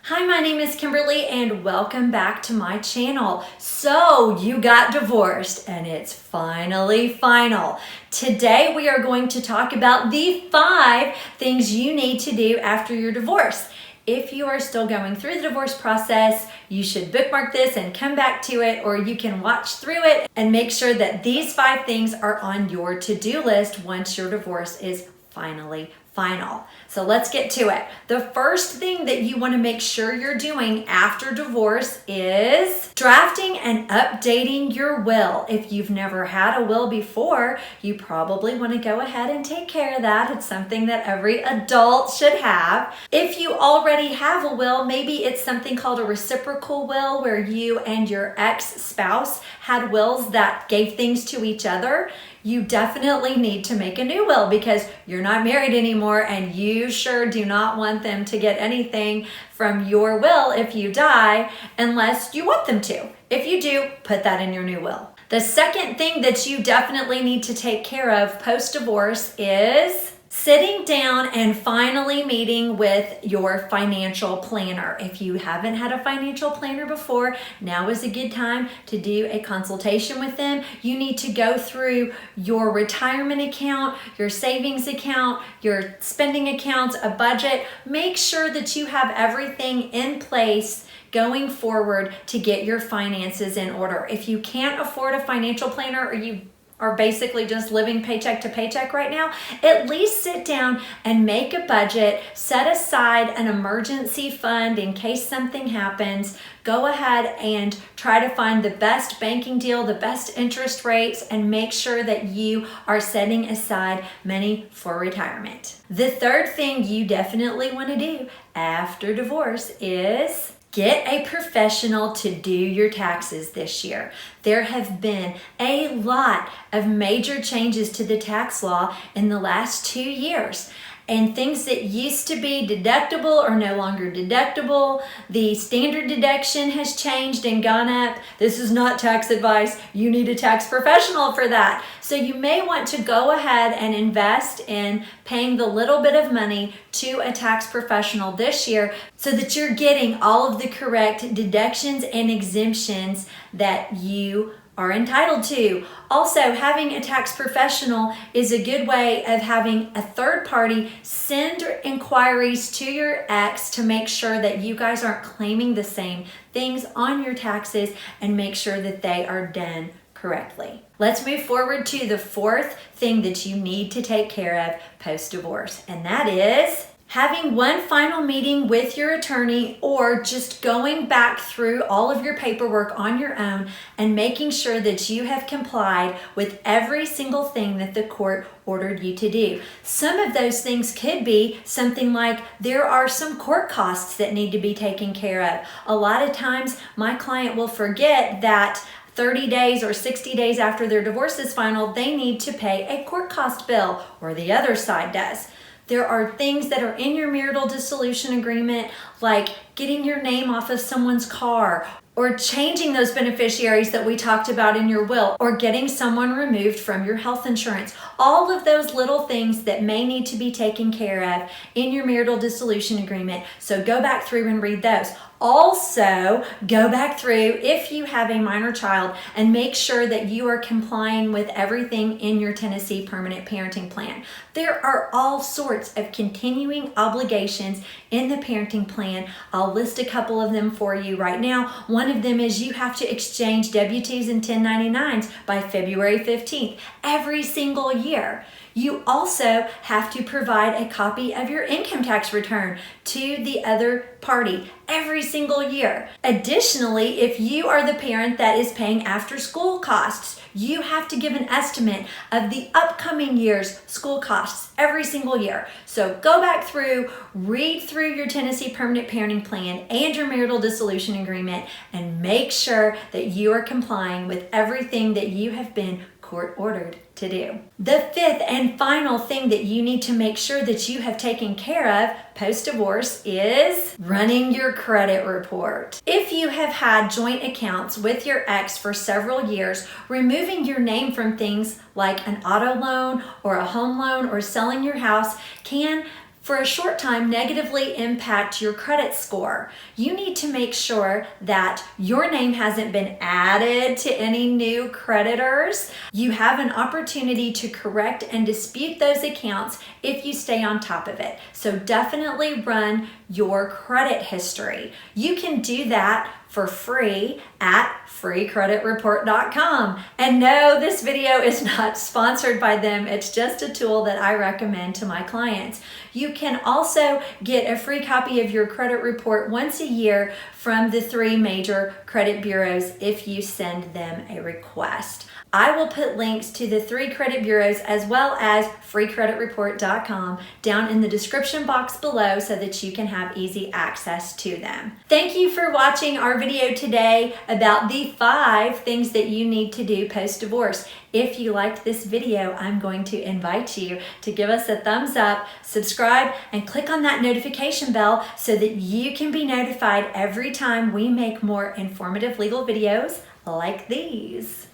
Hi, my name is Kimberly and welcome back to my channel. So you got divorced and it's finally final. Today we are going to talk about the 5 things you need to do after your divorce. If you are still going through the divorce process, you should bookmark this and come back to it, or you can watch through it and make sure that these 5 things are on your to-do list once your divorce is finally final. So let's get to it. The first thing that you want to make sure you're doing after divorce is drafting and updating your will. If you've never had a will before, you probably want to go ahead and take care of that. It's something that every adult should have. If you already have a will, maybe it's something called a reciprocal will, where you and your ex-spouse had wills that gave things to each other. You definitely need to make a new will because you're not married anymore and you sure do not want them to get anything from your will if you die, unless you want them to. If you do, put that in your new will. The second thing that you definitely need to take care of post-divorce is sitting down and finally meeting with your financial planner. If you haven't had a financial planner before, now is a good time to do a consultation with them. You need to go through your retirement account, your savings account, your spending accounts, a budget. Make sure that you have everything in place going forward to get your finances in order. If you can't afford a financial planner, or you are basically just living paycheck to paycheck right now, at least sit down and make a budget, set aside an emergency fund in case something happens. Go ahead and try to find the best banking deal, the best interest rates, and make sure that you are setting aside money for retirement. The third thing you definitely want to do after divorce is get a professional to do your taxes this year. There have been a lot of major changes to the tax law in the last 2 years. And things that used to be deductible are no longer deductible. The standard deduction has changed and gone up. This is not tax advice. You need a tax professional for that. So you may want to go ahead and invest in paying the little bit of money to a tax professional this year so that you're getting all of the correct deductions and exemptions that you are entitled to. Also, having a tax professional is a good way of having a third party send inquiries to your ex to make sure that you guys aren't claiming the same things on your taxes, and make sure that they are done correctly. Let's move forward to the 4th thing that you need to take care of post-divorce, and that is having one final meeting with your attorney, or just going back through all of your paperwork on your own and making sure that you have complied with every single thing that the court ordered you to do. Some of those things could be something like there are some court costs that need to be taken care of. A lot of times my client will forget that 30 days or 60 days after their divorce is final, they need to pay a court cost bill, or the other side does. There are things that are in your marital dissolution agreement, like getting your name off of someone's car, or changing those beneficiaries that we talked about in your will, or getting someone removed from your health insurance. All of those little things that may need to be taken care of in your marital dissolution agreement. So go back through and read those. Also, go back through, if you have a minor child, and make sure that you are complying with everything in your Tennessee Permanent Parenting Plan. There are all sorts of continuing obligations in the parenting plan. I'll list a couple of them for you right now. One of them is you have to exchange W-2s and 1099s by February 15th every single year. You also have to provide a copy of your income tax return to the other party every single year. Additionally, if you are the parent that is paying after school costs, you have to give an estimate of the upcoming year's school costs every single year. So go back through, read through your Tennessee Permanent Parenting Plan and your marital dissolution agreement, and make sure that you are complying with everything that you have been court ordered to do. The 5th and final thing that you need to make sure that you have taken care of post-divorce is running your credit report. If you have had joint accounts with your ex for several years, removing your name from things like an auto loan or a home loan or selling your house can for a short time negatively impact your credit score. You need to make sure that your name hasn't been added to any new creditors. You have an opportunity to correct and dispute those accounts if you stay on top of it. So definitely run your credit history. You can do that for free at freecreditreport.com. And no, this video is not sponsored by them. It's just a tool that I recommend to my clients. You can also get a free copy of your credit report once a year from the 3 major credit bureaus if you send them a request. I will put links to the 3 credit bureaus as well as freecreditreport.com down in the description box below so that you can have easy access to them. Thank you for watching our video today about the 5 things that you need to do post-divorce. If you liked this video, I'm going to invite you to give us a thumbs up, subscribe, and click on that notification bell so that you can be notified every time we make more informative legal videos like these.